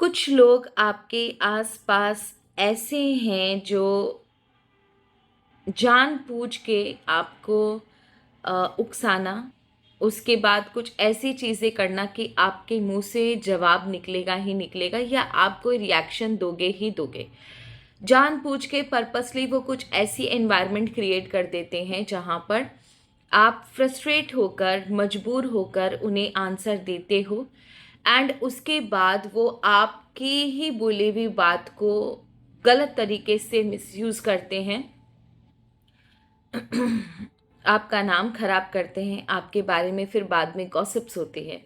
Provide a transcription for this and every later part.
कुछ लोग आपके आसपास ऐसे हैं जो जानबूझ के आपको उकसाना, उसके बाद कुछ ऐसी चीज़ें करना कि आपके मुंह से जवाब निकलेगा ही निकलेगा या आप कोई रिएक्शन दोगे ही दोगे। जानबूझ के पर्पसली वो कुछ ऐसी एनवायरनमेंट क्रिएट कर देते हैं जहाँ पर आप फ्रस्ट्रेट होकर, मजबूर होकर उन्हें आंसर देते हो एंड उसके बाद वो आपकी ही बोली हुई बात को गलत तरीके से मिसयूज़ करते हैं। आपका नाम खराब करते हैं, आपके बारे में फिर बाद में गॉसिप्स होती है।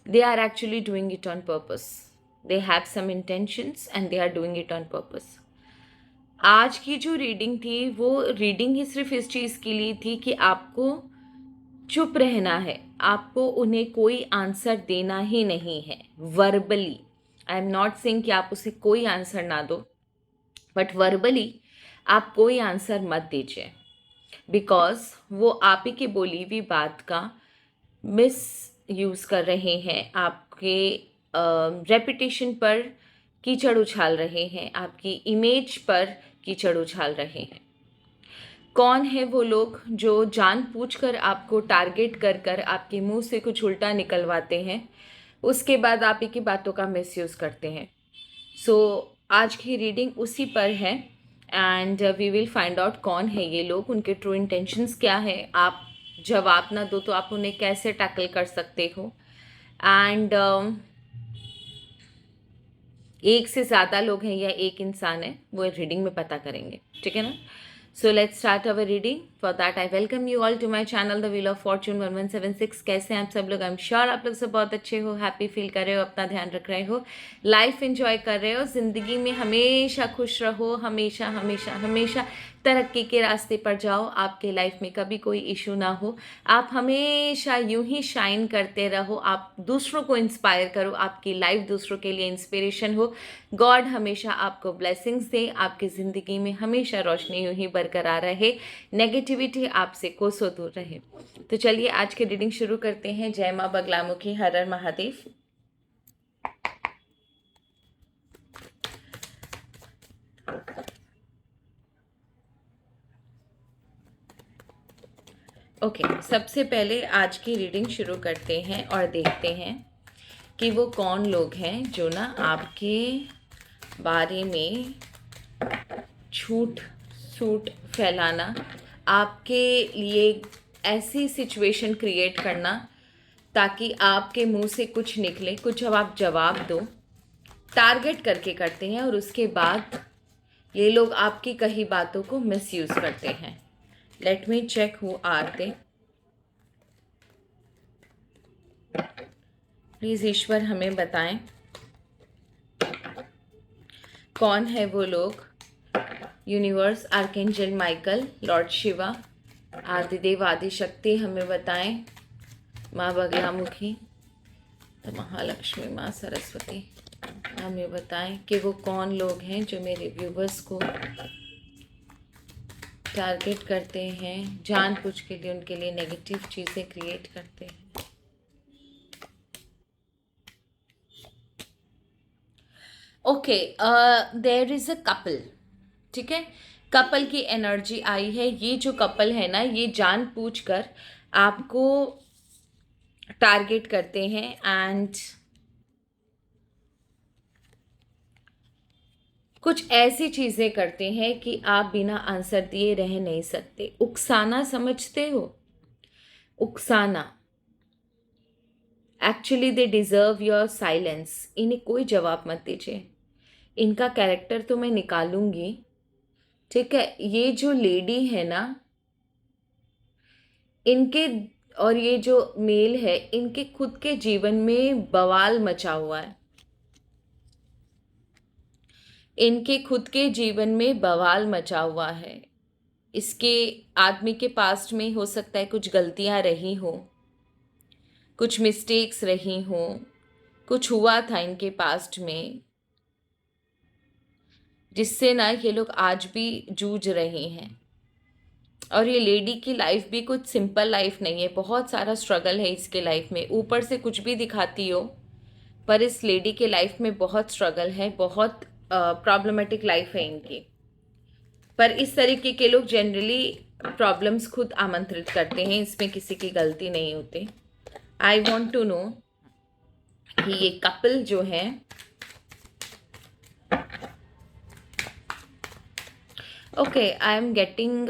They are actually doing it on purpose. They have some intentions and they are doing it on purpose. आज की जो रीडिंग थी वो रीडिंग ही सिर्फ इस चीज़ के लिए थी कि आपको चुप रहना है, आपको उन्हें कोई आंसर देना ही नहीं है verbally. I am not saying कि आप उसे कोई आंसर ना दो, बट वर्बली आप कोई आंसर मत दीजिए, बिकॉज वो आप ही की बोली हुई बात का मिस यूज़ कर रहे हैं, आपके रेपुटेशन पर कीचड़ उछाल रहे हैं, आपकी इमेज पर कीचड़ उछाल रहे हैं। कौन है वो लोग जो जानबूझकर आपको टारगेट कर कर आपके मुंह से कुछ उल्टा निकलवाते हैं, उसके बाद आप ही की बातों का मिसयूज़ करते हैं। सो आज की रीडिंग उसी पर है and we will find out कौन है ये लोग, उनके ट्रू इंटेंशंस क्या है। आप जवाब ना दो तो आप उन्हें कैसे टैकल कर सकते हो एंड एक से ज़्यादा लोग हैं या एक इंसान है, वो रीडिंग में पता करेंगे, ठीक है ना। So let's start our reading. For that I welcome you all to my channel the wheel of fortune 1176। कैसे हैं आप सब लोग? आई एम श्योर आप लोग सब बहुत अच्छे हो, हैप्पी फील कर रहे हो, अपना ध्यान रख रहे हो, लाइफ एंजॉय कर रहे हो, ज़िंदगी में हमेशा खुश रहो, हमेशा हमेशा हमेशा तरक्की के रास्ते पर जाओ, आपके लाइफ में कभी कोई इशू ना हो, आप हमेशा यूं ही शाइन करते रहो, आप दूसरों को इंस्पायर करो, आपकी लाइफ दूसरों के लिए इंस्पिरेशन हो। गॉड हमेशा आपको ब्लेसिंग्स दे, आपकी ज़िंदगी में हमेशा रोशनी यूं ही बरकरार रहे, नेगेटिविटी आपसे कोसों दूर रहे। तो चलिए आज की रीडिंग शुरू करते हैं। जय माँ बगलामुखी, हर हर महादेव। ओके, सबसे पहले आज की रीडिंग शुरू करते हैं और देखते हैं कि वो कौन लोग हैं जो ना आपके बारे में झूठ सूट फैलाना, आपके लिए ऐसी सिचुएशन क्रिएट करना ताकि आपके मुंह से कुछ निकले, कुछ अब आप जवाब दो, टारगेट करके करते हैं और उसके बाद ये लोग आपकी कही बातों को मिसयूज़ करते हैं। Let me check who are they. Please ईश्वर हमें बताएं कौन है वो लोग। Universe, archangel Michael, lord Shiva, Adidev, Adishakti हमें बताएं। माँ बगलामुखी, तो महालक्ष्मी, माँ सरस्वती हमें बताएं कि वो कौन लोग हैं जो मेरे व्यूवर्स को टारगेट करते हैं, जानबूझ के लिए उनके लिए नेगेटिव चीज़ें क्रिएट करते हैं। Okay, there is a couple, ठीक है, कपल की एनर्जी आई है। ये जो कपल है ना, ये जानबूझकर आपको टारगेट करते हैं एंड कुछ ऐसी चीज़ें करते हैं कि आप बिना आंसर दिए रह नहीं सकते। उकसाना समझते हो? उकसाना, actually they deserve your silence. इन्हें कोई जवाब मत दीजिए, इनका कैरेक्टर तो मैं निकालूंगी, ठीक है। ये जो लेडी है ना, इनके और ये जो मेल है, इनके खुद के जीवन में बवाल मचा हुआ है, इनके खुद के जीवन में बवाल मचा हुआ है। इसके आदमी के पास्ट में हो सकता है कुछ गलतियां रही हो, कुछ मिस्टेक्स रही हो, कुछ हुआ था इनके पास्ट में जिससे ना ये लोग आज भी जूझ रहे हैं। और ये लेडी की लाइफ भी कुछ सिंपल लाइफ नहीं है, बहुत सारा स्ट्रगल है इसके लाइफ में। ऊपर से कुछ भी दिखाती हो पर इस लेडी के लाइफ में बहुत स्ट्रगल है, बहुत प्रॉब्लमेटिक लाइफ है इनकी। पर इस तरीके के लोग जनरली प्रॉब्लम्स खुद आमंत्रित करते हैं, इसमें किसी की गलती नहीं होती। आई वॉन्ट टू नो कि ये कपल जो है okay, I am getting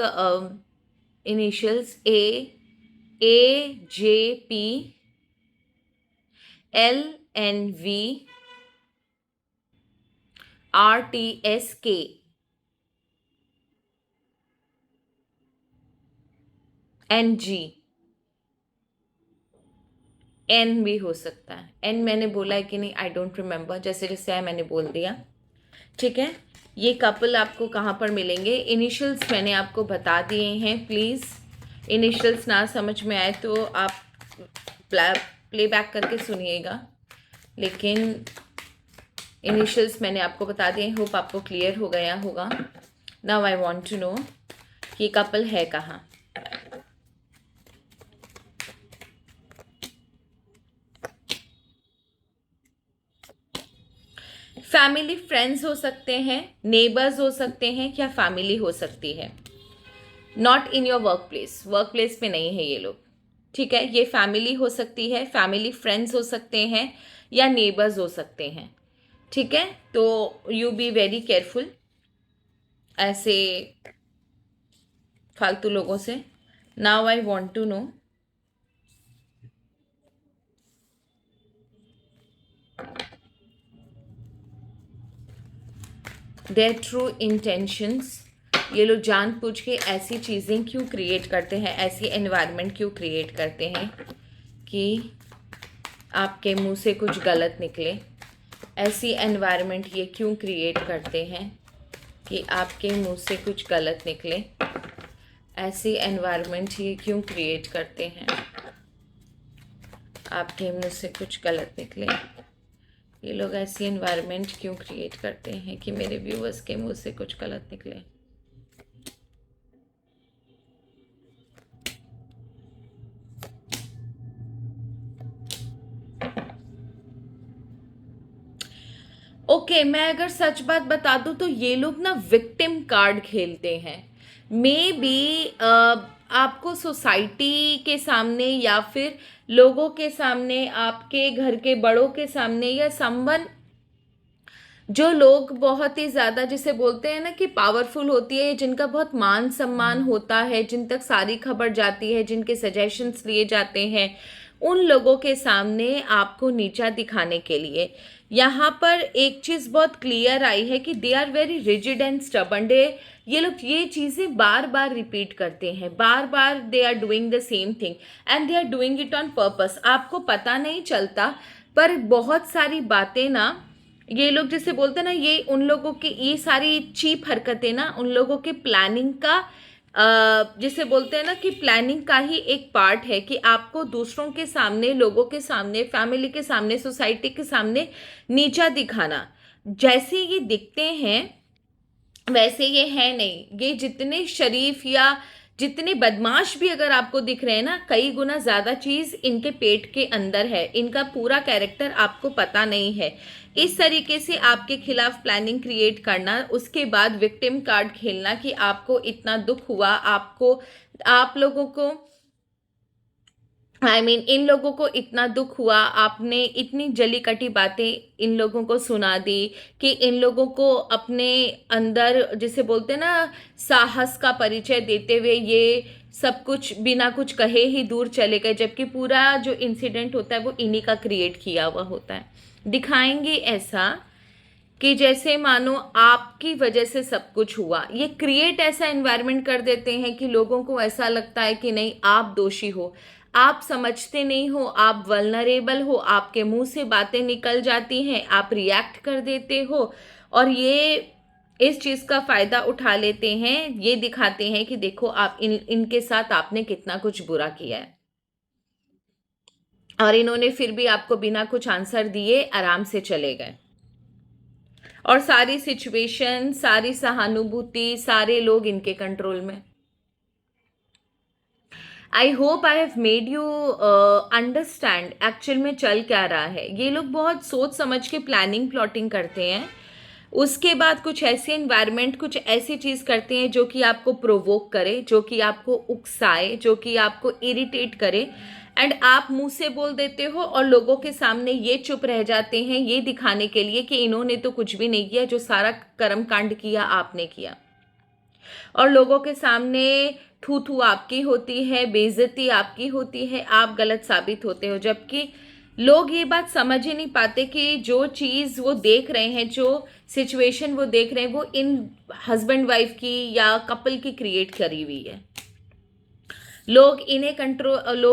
initials AJP LNV RTSK। NG, N भी हो सकता है। N मैंने बोला है कि नहीं, आई डोंट रिमेम्बर, जैसे जैसे है मैंने बोल दिया। ठीक है, ये कपल आपको कहाँ पर मिलेंगे? इनिशियल्स मैंने आपको बता दिए हैं। प्लीज़ इनिशियल्स ना समझ में आए तो आप प्लेबैक करके सुनिएगा, लेकिन इनिशियल्स मैंने आपको बता दिए। होप आपको क्लियर हो गया होगा। Now I want to know कि कपल है कहाँ। फैमिली फ्रेंड्स हो सकते हैं, नेबर्स हो सकते हैं, या फैमिली हो सकती है। Not in your work place, work place में नहीं है ये लोग। ठीक है, ये फैमिली हो सकती है, फैमिली फ्रेंड्स हो सकते हैं, या नेबर्स हो सकते हैं। ठीक है, तो यू बी वेरी केयरफुल ऐसे फालतू लोगों से। Now I want to know their true intentions. ये लोग जानबूझ के ऐसी चीज़ें क्यों क्रिएट करते हैं, ऐसी एनवायरनमेंट क्यों क्रिएट करते हैं कि आपके मुंह से कुछ गलत निकले? ऐसी एनवायरनमेंट ये क्यों क्रिएट करते हैं कि आपके मुंह से कुछ गलत निकले? ऐसी एनवायरनमेंट ये क्यों क्रिएट करते हैं आपके मुंह से कुछ गलत निकले? ये लोग ऐसी एनवायरनमेंट क्यों क्रिएट करते हैं कि मेरे व्यूअर्स के मुंह से कुछ गलत निकले? ओके, मैं अगर सच बात बता दूं तो ये लोग ना विक्टिम कार्ड खेलते हैं। मे बी आपको सोसाइटी के सामने या फिर लोगों के सामने, आपके घर के बड़ों के सामने, या समवन जो लोग बहुत ही ज़्यादा जिसे बोलते हैं ना कि पावरफुल होती है, जिनका बहुत मान सम्मान होता है, जिन तक सारी खबर जाती है, जिनके सजेशंस लिए जाते हैं, उन लोगों के सामने आपको नीचा दिखाने के लिए यहाँ पर एक चीज़ बहुत क्लियर आई है कि they are very rigid and stubborn. ये लोग ये चीज़ें बार बार रिपीट करते हैं, बार बार they are doing the same thing and they are doing it on purpose. आपको पता नहीं चलता, पर बहुत सारी बातें ना ये लोग जिसे बोलते हैं ना, ये उन लोगों की ये सारी चीप हरकतें ना उन लोगों के प्लानिंग का जिसे बोलते हैं ना कि प्लानिंग का ही एक पार्ट है कि आपको दूसरों के सामने, लोगों के सामने, फैमिली के सामने, सोसाइटी के सामने नीचा दिखाना। जैसे ये दिखते हैं वैसे ये है नहीं। ये जितने शरीफ या जितने बदमाश भी अगर आपको दिख रहे हैं ना, कई गुना ज़्यादा चीज़ इनके पेट के अंदर है। इनका पूरा कैरेक्टर आपको पता नहीं है। इस तरीके से आपके खिलाफ प्लानिंग क्रिएट करना, उसके बाद विक्टिम कार्ड खेलना कि आपको इतना दुख हुआ, आपको, आप लोगों को इन लोगों को इतना दुख हुआ, आपने इतनी जली कटी बातें इन लोगों को सुना दी कि इन लोगों को अपने अंदर जिसे बोलते हैं ना साहस का परिचय देते हुए ये सब कुछ बिना कुछ कहे ही दूर चले गए, जबकि पूरा जो इंसिडेंट होता है वो इन्हीं का क्रिएट किया हुआ होता है। दिखाएंगे ऐसा कि जैसे मानो आपकी वजह से सब कुछ हुआ। ये क्रिएट ऐसा एनवायरनमेंट कर देते हैं कि लोगों को ऐसा लगता है कि नहीं, आप दोषी हो, आप समझते नहीं हो, आप वल्नरेबल हो, आपके मुंह से बातें निकल जाती हैं, आप रिएक्ट कर देते हो, और ये इस चीज़ का फ़ायदा उठा लेते हैं। ये दिखाते हैं कि देखो आप इनके साथ आपने कितना कुछ बुरा किया है, और इन्होंने फिर भी आपको बिना कुछ आंसर दिए आराम से चले गए। और सारी सिचुएशन, सारी सहानुभूति, सारे लोग इनके कंट्रोल में। I hope I have made you understand actual में चल क्या रहा है। ये लोग बहुत सोच समझ के प्लानिंग प्लॉटिंग करते हैं, उसके बाद कुछ ऐसे एनवायरनमेंट, कुछ ऐसी चीज़ करते हैं जो कि आपको प्रोवोक करे, जो कि आपको उकसाए, जो कि आपको इरिटेट करे, एंड आप मुंह से बोल देते हो और लोगों के सामने ये चुप रह जाते हैं ये दिखाने के लिए कि इन्होंने तो कुछ भी नहीं किया, जो सारा कर्म कांड किया आपने किया। और लोगों के सामने थू थू आपकी होती है, बेइज्जती आपकी होती है, आप गलत साबित होते हो। जबकि लोग ये बात समझ ही नहीं पाते कि जो चीज़ वो देख रहे हैं, जो सिचुएशन वो देख रहे हैं, वो इन हस्बैंड वाइफ की या कपल की क्रिएट करी हुई है। लोग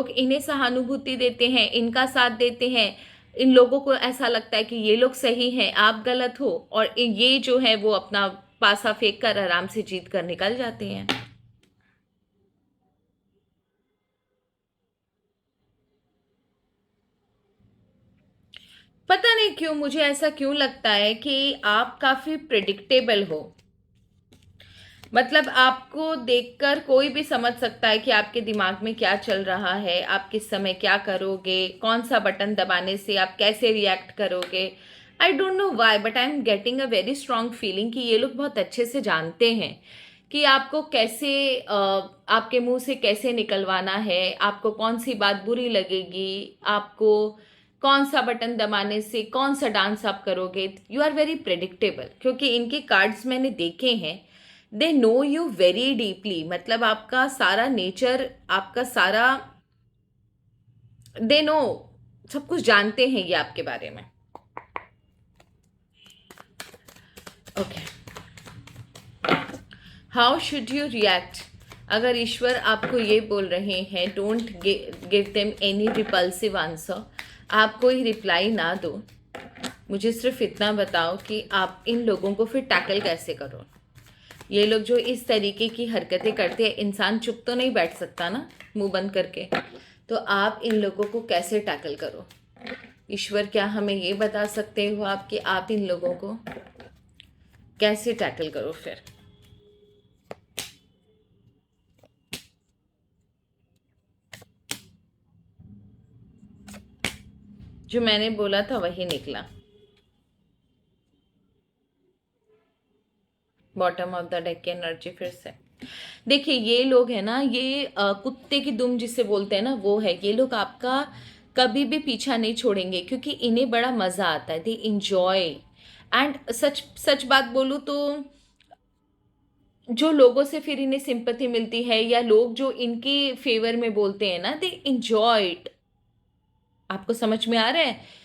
इन्हें सहानुभूति देते हैं, इनका साथ देते हैं। इन लोगों को ऐसा लगता है कि ये लोग सही हैं, आप गलत हो, और ये जो है वो अपना पासा फेंक कर आराम से जीत कर निकल जाते हैं। पता नहीं क्यों मुझे ऐसा क्यों लगता है कि आप काफी प्रिडिक्टेबल हो। मतलब आपको देखकर कोई भी समझ सकता है कि आपके दिमाग में क्या चल रहा है, आप किस समय क्या करोगे, कौन सा बटन दबाने से आप कैसे रिएक्ट करोगे। आई don't know Y, but I am getting a very strong feeling कि ये लोग बहुत अच्छे से जानते हैं कि आपको कैसे आपके मुंह से कैसे निकलवाना है, आपको कौन सी बात बुरी लगेगी, आपको कौन सा बटन दबाने से कौन सा डांस आप करोगे। यू आर वेरी प्रेडिक्टेबल, क्योंकि इनके कार्ड्स मैंने देखे हैं। They know you very deeply, मतलब आपका सारा नेचर, आपका सारा, दे नो, सब कुछ जानते हैं ये आपके बारे में। Okay, how should you react? अगर ईश्वर आपको ये बोल रहे हैं don't give them any repulsive answer, आप कोई रिप्लाई ना दो, मुझे सिर्फ इतना बताओ कि आप इन लोगों को फिर टैकल कैसे करो। ये लोग जो इस तरीके की हरकतें करते हैं, इंसान चुप तो नहीं बैठ सकता ना मुंह बंद करके, तो आप इन लोगों को कैसे टैकल करो। ईश्वर, क्या हमें ये बता सकते हो आप कि आप इन लोगों को कैसे टैकल करो फिर। जो मैंने बोला था वही निकला, बॉटम ऑफ द डेक की एनर्जी फिर से। देखिए ये लोग है ना, ये कुत्ते की दुम जिसे बोलते हैं ना, वो है। ये लोग आपका कभी भी पीछा नहीं छोड़ेंगे, क्योंकि इन्हें बड़ा मज़ा आता है, दे इंजॉय। एंड सच सच बात बोलूँ तो जो लोगों से फिर इन्हें सिंपैथी मिलती है, या लोग जो इनके फेवर में बोलते हैं ना, दे इंजॉय इट। आपको समझ में आ रहा है?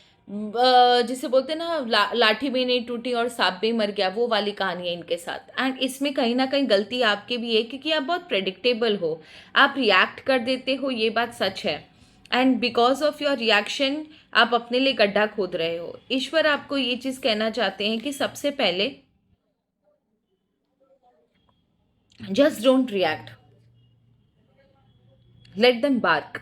जिसे बोलते हैं ना, लाठी भी नहीं टूटी और सांप भी मर गया, वो वाली कहानी है इनके साथ। एंड इसमें कहीं ना कहीं गलती आपकी भी है, क्योंकि आप बहुत प्रेडिक्टेबल हो, आप रिएक्ट कर देते हो, ये बात सच है। And because of your reaction आप अपने लिए गड्ढा खोद रहे हो। ईश्वर आपको ये चीज़ कहना चाहते हैं कि सबसे पहले just don't react, let them bark.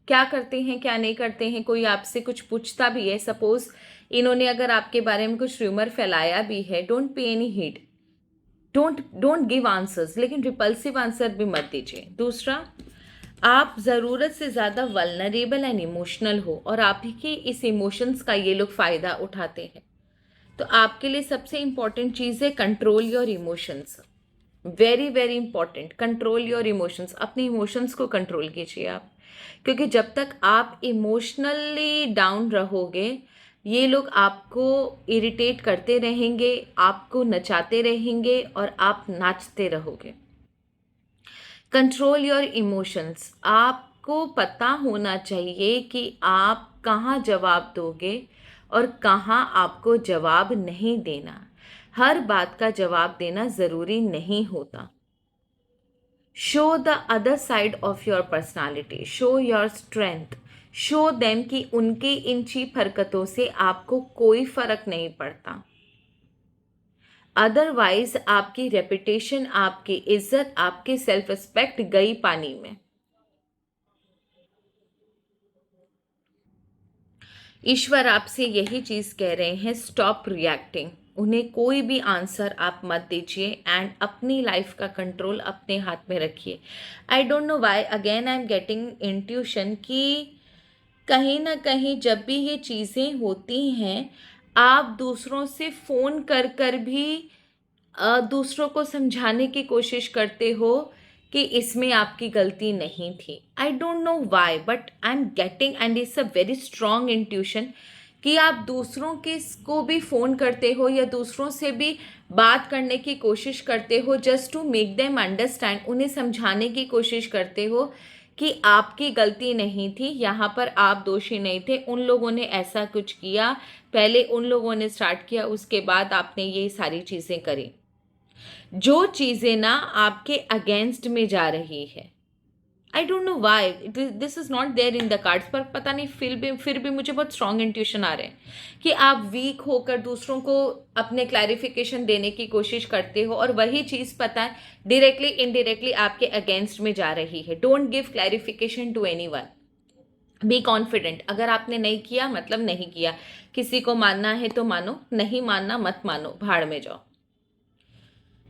क्या करते हैं क्या नहीं करते हैं, कोई आपसे कुछ पूछता भी है, सपोज इन्होंने अगर आपके बारे में कुछ र्यूमर फैलाया भी है, don't pay any heed, don't don't give answers, लेकिन रिपल्सिव आंसर भी मत दीजिए। दूसरा, आप ज़रूरत से ज़्यादा वल्नरेबल एंड इमोशनल हो, और आप ही के इस इमोशंस का ये लोग फ़ायदा उठाते हैं। तो आपके लिए सबसे इंपॉर्टेंट चीज़ है control your emotions. Very very important, control your emotions. अपने इमोशंस को कंट्रोल कीजिए आप, क्योंकि जब तक आप इमोशनली डाउन रहोगे, ये लोग आपको इरिटेट करते रहेंगे, आपको नचाते रहेंगे और आप नाचते रहोगे। Control your emotions. आपको पता होना चाहिए कि आप कहाँ जवाब दोगे और कहाँ आपको जवाब नहीं देना। हर बात का जवाब देना ज़रूरी नहीं होता। Show the other side of your personality, show your strength, show them कि उनके इन चीप हरकतों से आपको कोई फर्क नहीं पड़ता। अदरवाइज आपकी रेपुटेशन, आपकी इज्जत, आपकी सेल्फ रिस्पेक्ट गई पानी में। ईश्वर आपसे यही चीज कह रहे हैं, स्टॉप रिएक्टिंग। उन्हें कोई भी आंसर आप मत दीजिए एंड अपनी लाइफ का कंट्रोल अपने हाथ में रखिए. आई don't know why again I am getting intuition कि कहीं ना कहीं जब भी ये चीज़ें होती हैं, आप दूसरों से फ़ोन कर कर भी दूसरों को समझाने की कोशिश करते हो कि इसमें आपकी गलती नहीं थी. आई don't know why but I am getting and it's a very strong intuition कि आप दूसरों के को भी फ़ोन करते हो या दूसरों से भी बात करने की कोशिश करते हो just to make them understand. उन्हें समझाने की कोशिश करते हो कि आपकी गलती नहीं थी, यहाँ पर आप दोषी नहीं थे, उन लोगों ने ऐसा कुछ किया, पहले उन लोगों ने स्टार्ट किया, उसके बाद आपने ये सारी चीज़ें करी, जो चीज़ें ना आपके अगेंस्ट में जा रही है. I don't know why this is not there in the cards, पर पता नहीं फिर भी मुझे बहुत स्ट्रॉन्ग इंट्यूशन आ रहे हैं कि आप वीक होकर दूसरों को अपने क्लैरिफिकेशन देने की कोशिश करते हो और वही चीज़ पता है डायरेक्टली इनडायरेक्टली आपके अगेंस्ट में जा रही है. Don't give clarification to anyone. Be confident. अगर आपने नहीं किया मतलब नहीं किया. किसी को मानना है तो मानो, नहीं मानना मत मानो, भाड़ में जाओ.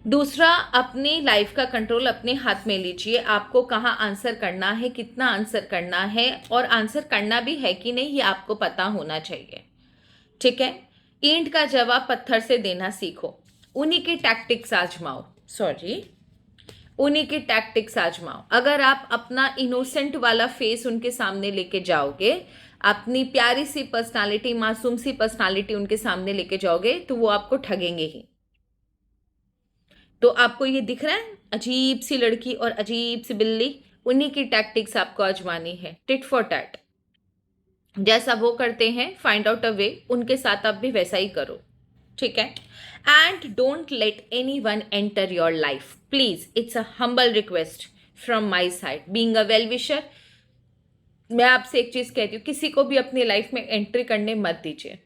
दूसरा, अपनी लाइफ का कंट्रोल अपने हाथ में लीजिए. आपको कहाँ आंसर करना है, कितना आंसर करना है और आंसर करना भी है कि नहीं ये आपको पता होना चाहिए. ठीक है. ईंट का जवाब पत्थर से देना सीखो. उन्हीं की टैक्टिक्स आजमाओ. उन्हीं की टैक्टिक्स आजमाओ. अगर आप अपना इनोसेंट वाला फेस उनके सामने लेके जाओगे, अपनी प्यारी सी पर्सनालिटी, मासूम सी पर्सनालिटी उनके सामने लेके जाओगे तो वो आपको ठगेंगे ही. तो आपको ये दिख रहा है अजीब सी लड़की और अजीब सी बिल्ली, उन्हीं की टैक्टिक्स आपको आजमानी है. Tit for tat. जैसा वो करते हैं फाइंड आउट अ वे, उनके साथ आप भी वैसा ही करो. ठीक है. And don't let any one enter your life please. It's a humble request from my side being a well wisher. मैं आपसे एक चीज कहती हूँ, किसी को भी अपनी लाइफ में एंट्री करने मत दीजिए.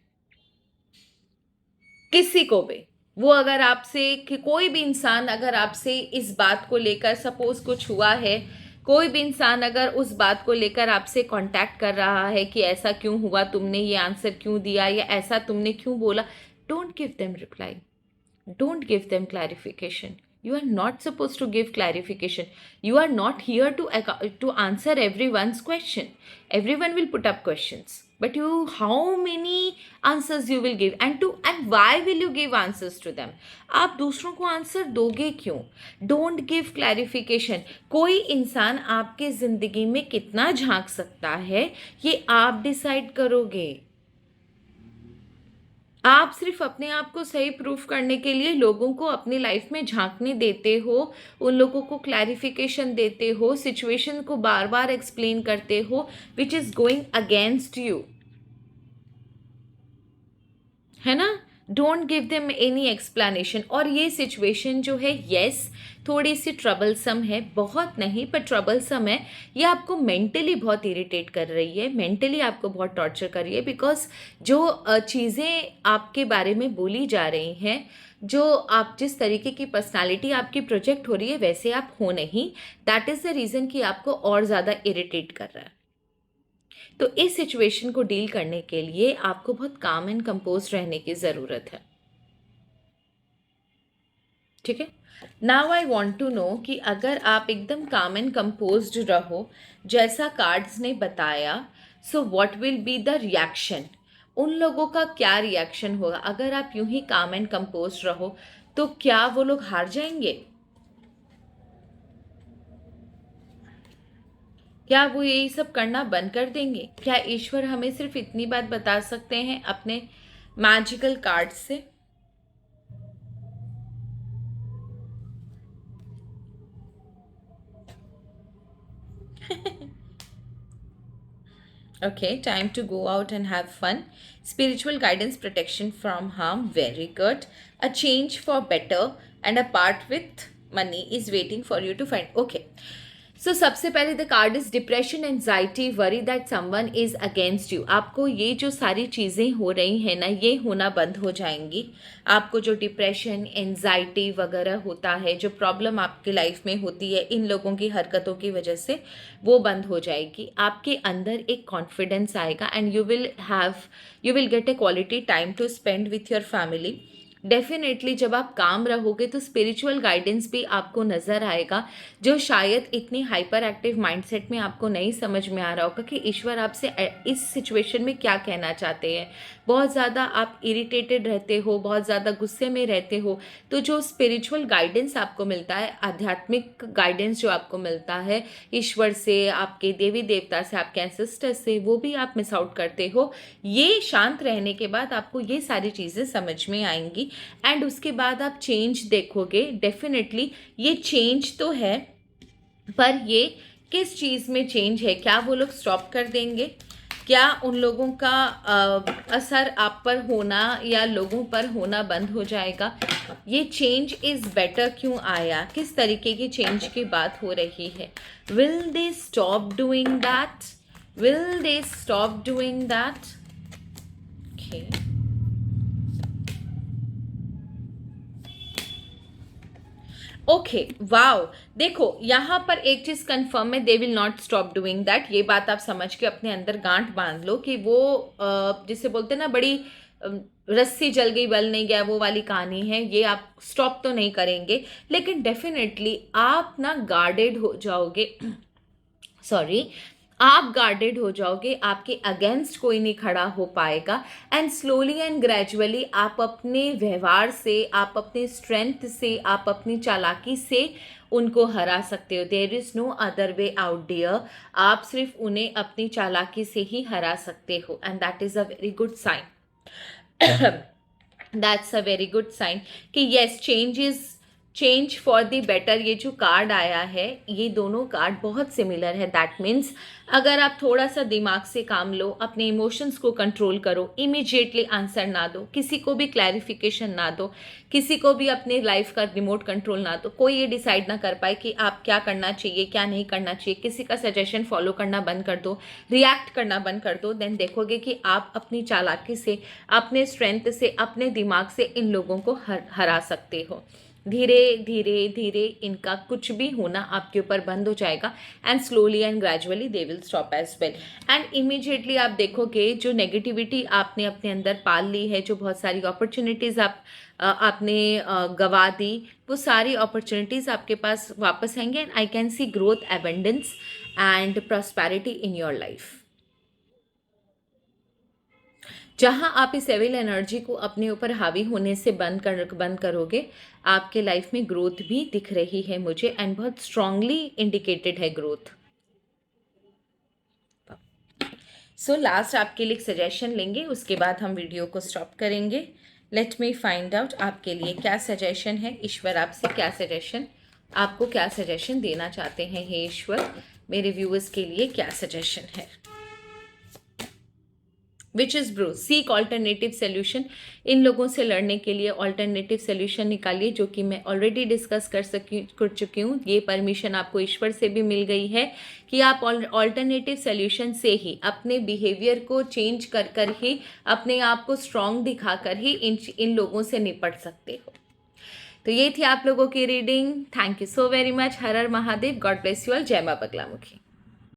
किसी को भी. वो अगर आपसे कोई भी इंसान अगर आपसे इस बात को लेकर सपोज कुछ हुआ है, कोई भी इंसान अगर उस बात को लेकर आपसे कांटेक्ट कर रहा है कि ऐसा क्यों हुआ, तुमने ये आंसर क्यों दिया या ऐसा तुमने क्यों बोला, don't give them reply. Don't give them clarification. You are not supposed to give clarification. You are not here to answer everyone's question. Everyone will put up questions. But how many answers you will give and why will you give answers to them? आप दूसरों को answer दोगे क्यों? Don't give clarification. कोई इंसान आपके ज़िंदगी में कितना झांक सकता है ये आप डिसाइड करोगे. आप सिर्फ अपने आप को सही प्रूफ करने के लिए लोगों को अपनी लाइफ में झांकने देते हो, उन लोगों को क्लैरिफिकेशन देते हो, सिचुएशन को बार बार एक्सप्लेन करते हो which is going against you, है ना. Don't give them any explanation. और ये सिचुएशन जो है येस थोड़ी सी ट्रबलसम है, बहुत नहीं पर ट्रबलसम है. ये आपको मेंटली बहुत इरिटेट कर रही है, मेंटली आपको बहुत टॉर्चर कर रही है बिकॉज जो चीज़ें आपके बारे में बोली जा रही हैं, जो आप जिस तरीके की पर्सनालिटी आपकी प्रोजेक्ट हो रही है वैसे आप हो नहीं. दैट इज़ द रीज़न कि आपको और ज़्यादा इरिटेट कर रहा है. तो इस सिचुएशन को डील करने के लिए आपको बहुत काम एंड कंपोज रहने की ज़रूरत है. ठीक है. Now I want to know कि अगर आप एकदम काम एंड कंपोज्ड रहो जैसा कार्ड्स ने बताया, so what will be the reaction. उन लोगों का क्या रिएक्शन होगा अगर आप यूं ही काम एंड कंपोज्ड रहो? तो क्या वो लोग हार जाएंगे? क्या वो यही सब करना बंद कर देंगे? क्या ईश्वर हमें सिर्फ इतनी बात बता सकते हैं अपने मैजिकल कार्ड से? Okay, time to go out and have fun. Spiritual guidance, protection from harm, very good. A change for better and a part with money is waiting for you to find. Okay. सो सबसे पहले the card is depression, anxiety, worry that someone is against you. आपको ये जो सारी चीज़ें हो रही हैं ना ये होना बंद हो जाएंगी. आपको जो डिप्रेशन, एंजाइटी वगैरह होता है, जो प्रॉब्लम आपकी लाइफ में होती है इन लोगों की हरकतों की वजह से, वो बंद हो जाएगी. आपके अंदर एक कॉन्फिडेंस आएगा and you will get a quality time to spend with your family. Definitely जब आप काम रहोगे तो स्पिरिचुअल गाइडेंस भी आपको नज़र आएगा, जो शायद इतनी हाइपर एक्टिव माइंडसेट में आपको नहीं समझ में आ रहा होगा कि ईश्वर आपसे इस सिचुएशन में क्या कहना चाहते हैं। बहुत ज़्यादा आप इरिटेटेड रहते हो, बहुत ज़्यादा गुस्से में रहते हो, तो जो स्पिरिचुअल गाइडेंस आपको मिलता है, आध्यात्मिक गाइडेंस जो आपको मिलता है ईश्वर से, आपके देवी देवता से, आपके एंसेस्टर से, वो भी आप मिस आउट करते हो। ये शांत रहने के बाद आपको ये सारी चीज़ें समझ में आएंगी एंड उसके बाद आप चेंज देखोगे। डेफिनेटली ये चेंज तो है, पर ये किस चीज़ में चेंज है? क्या वो लोग स्टॉप कर देंगे? क्या उन लोगों का असर आप पर होना या लोगों पर होना बंद हो जाएगा? ये चेंज इज़ बेटर क्यों आया? किस तरीके की चेंज की बात हो रही है? Will they stop doing that? Will they stop doing that? Okay, okay, wow. देखो यहाँ पर एक चीज कंफर्म है, they will not stop doing that. ये बात आप समझ के अपने अंदर गांठ बांध लो कि वो जिसे बोलते हैं ना, बड़ी रस्सी जल गई बल नहीं गया, वो वाली कहानी है। ये आप स्टॉप तो नहीं करेंगे, लेकिन डेफिनेटली आप ना गार्डेड हो जाओगे। सॉरी, आप गार्डेड हो जाओगे, आपके अगेंस्ट कोई नहीं खड़ा हो पाएगा एंड स्लोली एंड ग्रेजुअली आप अपने व्यवहार से, आप अपने स्ट्रेंथ से, आप अपनी चालाकी से उनको हरा सकते हो। There is no other way out dear. आप सिर्फ उन्हें अपनी चालाकी से ही हरा सकते हो and that is a very good sign. That's a very good sign कि yes, change for the better. ये जो कार्ड आया है, ये दोनों कार्ड बहुत सिमिलर है। दैट मीन्स अगर आप थोड़ा सा दिमाग से काम लो, अपने इमोशंस को कंट्रोल करो, इमीडिएटली आंसर ना दो, किसी को भी क्लैरिफिकेशन ना दो, किसी को भी अपने लाइफ का रिमोट कंट्रोल ना दो, कोई ये डिसाइड ना कर पाए कि आप क्या करना चाहिए, क्या नहीं करना चाहिए। किसी का सजेशन फॉलो करना बंद कर दो, रिएक्ट करना बंद कर दो। देन देखोगे कि आप अपनी चालाकी से, अपने स्ट्रेंथ से, अपने दिमाग से इन लोगों को हरा सकते हो। धीरे धीरे धीरे इनका कुछ भी होना आपके ऊपर बंद हो जाएगा and slowly and gradually they will stop as well. And immediately आप देखोगे जो नेगेटिविटी आपने अपने अंदर पाल ली है, जो बहुत सारी अपॉर्चुनिटीज़ आपने गवा दी, वो सारी अपॉर्चुनिटीज़ आपके पास वापस आएंगे and I can see growth, abundance and prosperity in your life. जहाँ आप इस एविल एनर्जी को अपने ऊपर हावी होने से बंद करोगे, आपके लाइफ में ग्रोथ भी दिख रही है मुझे एंड बहुत स्ट्रांगली इंडिकेटेड है ग्रोथ। सो लास्ट आपके लिए एक सजेशन लेंगे, उसके बाद हम वीडियो को स्टॉप करेंगे। लेट मी फाइंड आउट आपके लिए क्या सजेशन है। ईश्वर आपसे क्या सजेशन, आपको क्या सजेशन देना चाहते हैं? हे ईश्वर, मेरे व्यूअर्स के लिए क्या सजेशन है? Which is bro, seek alternative solution. इन लोगों से लड़ने के लिए ऑल्टरनेटिव सोल्यूशन निकालिए, जो कि मैं ऑलरेडी डिस्कस कर चुकी हूँ। ये परमिशन आपको ईश्वर से भी मिल गई है कि आप ऑल्टरनेटिव सोल्यूशन से ही, अपने बिहेवियर को चेंज कर ही, अपने आप को स्ट्रॉन्ग दिखाकर ही इन लोगों से निपट सकते हो। तो ये थी आप लोगों की reading. Thank you so very much. Her her Mahadev. God bless you all. जय मां बगलामुखी।